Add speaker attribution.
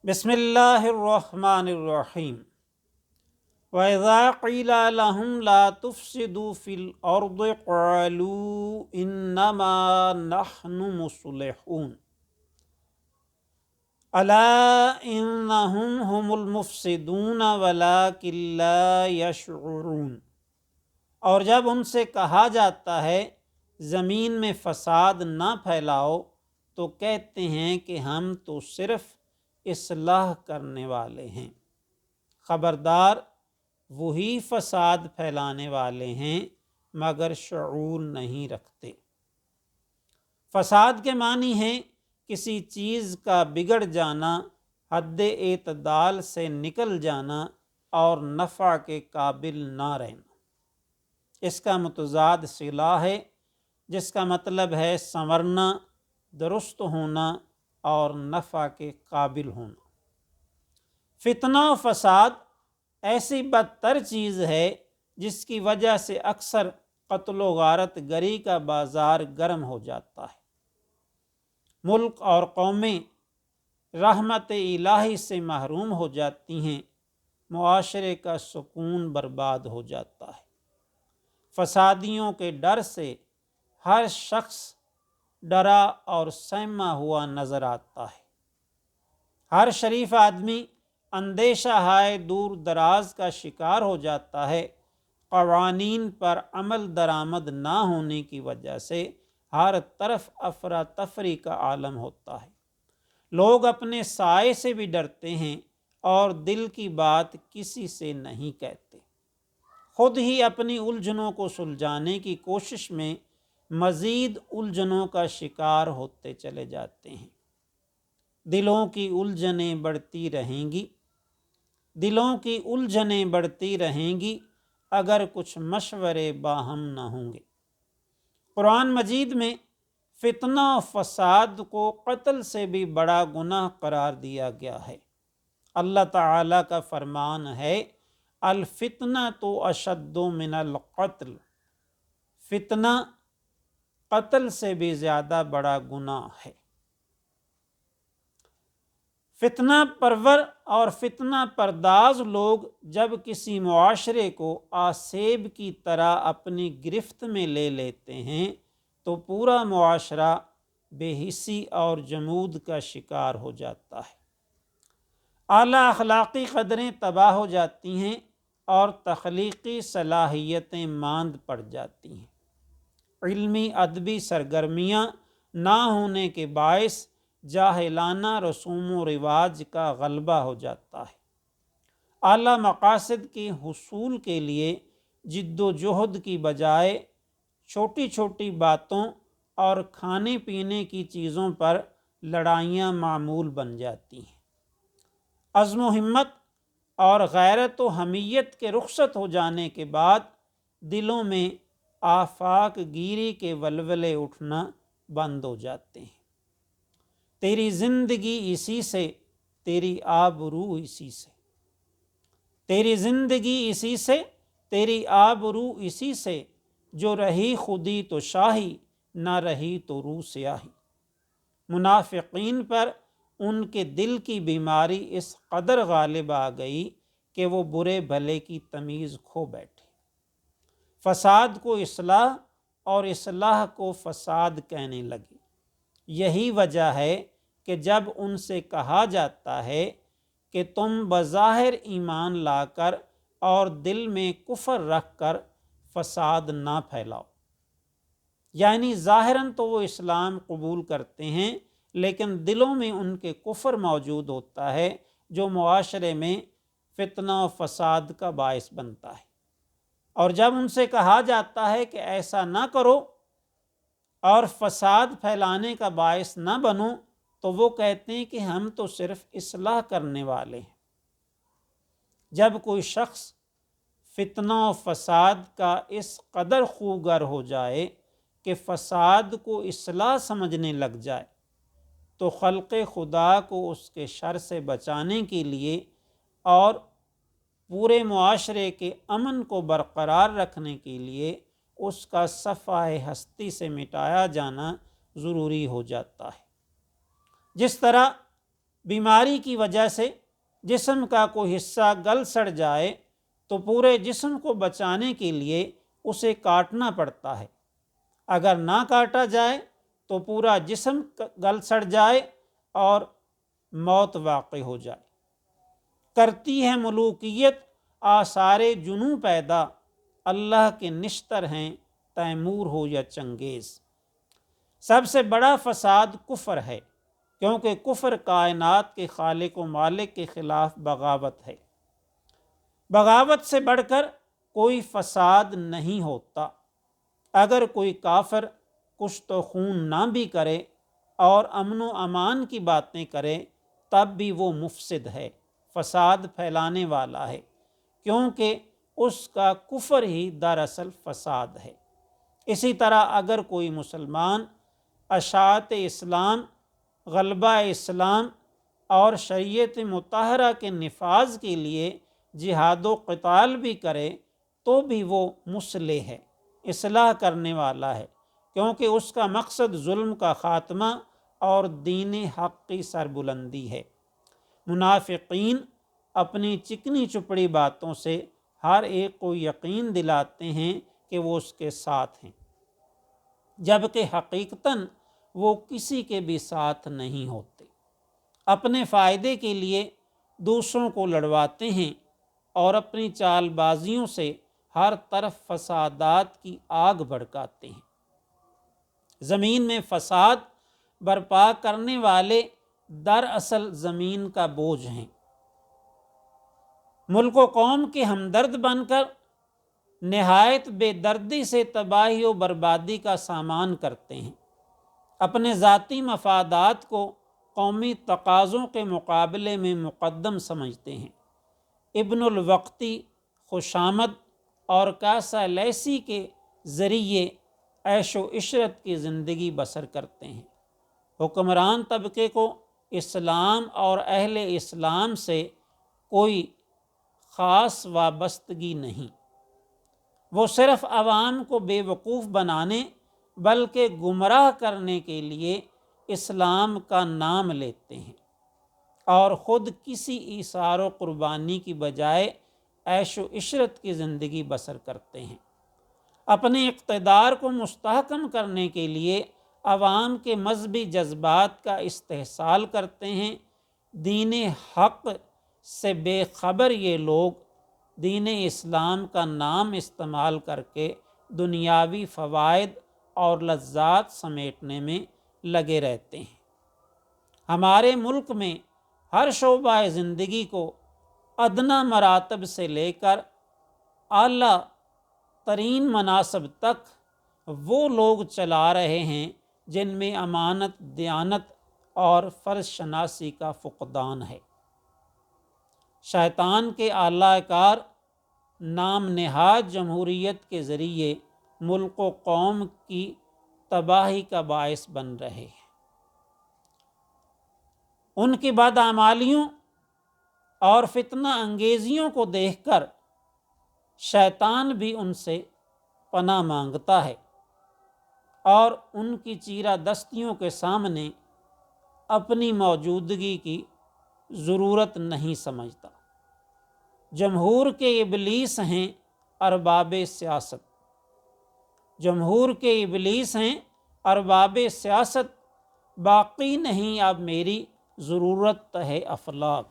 Speaker 1: بسم اللہ الرحمن الرحیم وَإِذَا قِيلَ لَهُمْ لَا تُفْسِدُوا فِي الْأَرْضِ قَالُوا إِنَّمَا نَحْنُ مُصْلِحُونَ أَلَا إِنَّهُمْ هُمُ الْمُفْسِدُونَ وَلَكِنْ لَا يَشْعُرُونَ۔ اور جب ان سے کہا جاتا ہے زمین میں فساد نہ پھیلاؤ تو کہتے ہیں کہ ہم تو صرف اصلاح کرنے والے ہیں۔ خبردار وہی فساد پھیلانے والے ہیں مگر شعور نہیں رکھتے۔ فساد کے معنی ہیں کسی چیز کا بگڑ جانا، حد اعتدال سے نکل جانا اور نفع کے قابل نہ رہنا۔ اس کا متضاد صلہ ہے جس کا مطلب ہے سنورنا، درست ہونا اور نفع کے قابل ہونا۔ فتنہ و فساد ایسی بدتر چیز ہے جس کی وجہ سے اکثر قتل و غارت گری کا بازار گرم ہو جاتا ہے۔ ملک اور قومیں رحمت الہی سے محروم ہو جاتی ہیں، معاشرے کا سکون برباد ہو جاتا ہے۔ فسادیوں کے ڈر سے ہر شخص ڈرا اور سہما ہوا نظر آتا ہے۔ ہر شریف آدمی اندیشہ ہائے دور دراز کا شکار ہو جاتا ہے۔ قوانین پر عمل درآمد نہ ہونے کی وجہ سے ہر طرف افراتفری کا عالم ہوتا ہے۔ لوگ اپنے سائے سے بھی ڈرتے ہیں اور دل کی بات کسی سے نہیں کہتے۔ خود ہی اپنی الجھنوں کو سلجھانے کی کوشش میں مزید الجھنوں کا شکار ہوتے چلے جاتے ہیں۔ دلوں کی الجھنیں بڑھتی رہیں گی، دلوں کی الجھنیں بڑھتی رہیں گی اگر کچھ مشورے باہم نہ ہوں گے۔ قرآن مجید میں فتنہ و فساد کو قتل سے بھی بڑا گناہ قرار دیا گیا ہے۔ اللہ تعالیٰ کا فرمان ہے الفتنۃ اشد من القتل، فتنہ قتل سے بھی زیادہ بڑا گناہ ہے۔ فتنہ پرور اور فتنہ پرداز لوگ جب کسی معاشرے کو آسیب کی طرح اپنی گرفت میں لے لیتے ہیں تو پورا معاشرہ بے حسی اور جمود کا شکار ہو جاتا ہے۔ اعلیٰ اخلاقی قدریں تباہ ہو جاتی ہیں اور تخلیقی صلاحیتیں ماند پڑ جاتی ہیں۔ علمی ادبی سرگرمیاں نہ ہونے کے باعث جاہلانہ رسوم و رواج کا غلبہ ہو جاتا ہے۔ اعلیٰ مقاصد کے حصول کے لیے جد و جہد کی بجائے چھوٹی چھوٹی باتوں اور کھانے پینے کی چیزوں پر لڑائیاں معمول بن جاتی ہیں۔ عزم و ہمت اور غیرت و حمیت کے رخصت ہو جانے کے بعد دلوں میں آفاق گیری کے ولولے اٹھنا بند ہو جاتے ہیں۔ تیری زندگی اسی سے، تیری آبرو اسی سے، تیری زندگی اسی سے، تیری آبرو اسی سے، جو رہی خودی تو شاہی، نہ رہی تو رو سیاہی۔ منافقین پر ان کے دل کی بیماری اس قدر غالب آ گئی کہ وہ برے بھلے کی تمیز کھو بیٹھے۔ فساد کو اصلاح اور اصلاح کو فساد کہنے لگے۔ یہی وجہ ہے کہ جب ان سے کہا جاتا ہے کہ تم بظاہر ایمان لا کر اور دل میں کفر رکھ کر فساد نہ پھیلاؤ، یعنی ظاہراً تو وہ اسلام قبول کرتے ہیں لیکن دلوں میں ان کے کفر موجود ہوتا ہے جو معاشرے میں فتنہ و فساد کا باعث بنتا ہے۔ اور جب ان سے کہا جاتا ہے کہ ایسا نہ کرو اور فساد پھیلانے کا باعث نہ بنو تو وہ کہتے ہیں کہ ہم تو صرف اصلاح کرنے والے ہیں۔ جب کوئی شخص فتنہ و فساد کا اس قدر خوگر ہو جائے کہ فساد کو اصلاح سمجھنے لگ جائے تو خلق خدا کو اس کے شر سے بچانے کے لیے اور پورے معاشرے کے امن کو برقرار رکھنے کے لیے اس کا صفحہ ہستی سے مٹایا جانا ضروری ہو جاتا ہے۔ جس طرح بیماری کی وجہ سے جسم کا کوئی حصہ گل سڑ جائے تو پورے جسم کو بچانے کے لیے اسے کاٹنا پڑتا ہے، اگر نہ کاٹا جائے تو پورا جسم گل سڑ جائے اور موت واقع ہو جائے۔ کرتی ہے ملوکیت آثار جنوں پیدا، اللہ کے نشتر ہیں تیمور ہو یا چنگیز۔ سب سے بڑا فساد کفر ہے، کیونکہ کفر کائنات کے خالق و مالک کے خلاف بغاوت ہے۔ بغاوت سے بڑھ کر کوئی فساد نہیں ہوتا۔ اگر کوئی کافر کشت و خون نہ بھی کرے اور امن و امان کی باتیں کرے تب بھی وہ مفسد ہے، فساد پھیلانے والا ہے، کیونکہ اس کا کفر ہی دراصل فساد ہے۔ اسی طرح اگر کوئی مسلمان اشاعت اسلام، غلبہ اسلام اور شریعت مطہرہ کے نفاذ کے لیے جہاد و قتال بھی کرے تو بھی وہ مصلح ہے، اصلاح کرنے والا ہے، کیونکہ اس کا مقصد ظلم کا خاتمہ اور دین حق کی سربلندی ہے۔ منافقین اپنی چکنی چپڑی باتوں سے ہر ایک کو یقین دلاتے ہیں کہ وہ اس کے ساتھ ہیں، جبکہ حقیقتاً وہ کسی کے بھی ساتھ نہیں ہوتے۔ اپنے فائدے کے لیے دوسروں کو لڑواتے ہیں اور اپنی چال بازیوں سے ہر طرف فسادات کی آگ بھڑکاتے ہیں۔ زمین میں فساد برپا کرنے والے دراصل زمین کا بوجھ ہیں۔ ملک و قوم کے ہمدرد بن کر نہایت بے دردی سے تباہی و بربادی کا سامان کرتے ہیں، اپنے ذاتی مفادات کو قومی تقاضوں کے مقابلے میں مقدم سمجھتے ہیں۔ ابن الوقتی خوشامد اور کاسہ لیسی کے ذریعے عیش و عشرت کی زندگی بسر کرتے ہیں۔ حکمران طبقے کو اسلام اور اہل اسلام سے کوئی خاص وابستگی نہیں، وہ صرف عوام کو بے وقوف بنانے بلکہ گمراہ کرنے کے لیے اسلام کا نام لیتے ہیں اور خود کسی ایثار و قربانی کی بجائے عیش و عشرت کی زندگی بسر کرتے ہیں۔ اپنے اقتدار کو مستحکم کرنے کے لیے عوام کے مذہبی جذبات کا استحصال کرتے ہیں۔ دین حق سے بے خبر یہ لوگ دین اسلام کا نام استعمال کر کے دنیاوی فوائد اور لذات سمیٹنے میں لگے رہتے ہیں۔ ہمارے ملک میں ہر شعبہ زندگی کو ادنیٰ مراتب سے لے کر اعلیٰ ترین مناصب تک وہ لوگ چلا رہے ہیں جن میں امانت، دیانت اور فرض شناسی کا فقدان ہے۔ شیطان کے اعلی کار نام نہاد جمہوریت کے ذریعے ملک و قوم کی تباہی کا باعث بن رہے ہیں۔ ان کی بدعمالیوں اور فتنہ انگیزیوں کو دیکھ کر شیطان بھی ان سے پناہ مانگتا ہے اور ان کی چیرہ دستیوں کے سامنے اپنی موجودگی کی ضرورت نہیں سمجھتا۔ جمہور کے ابلیس ہیں ارباب سیاست، جمہور کے ابلیس ہیں ارباب سیاست، باقی نہیں اب میری ضرورت ہے افلاک۔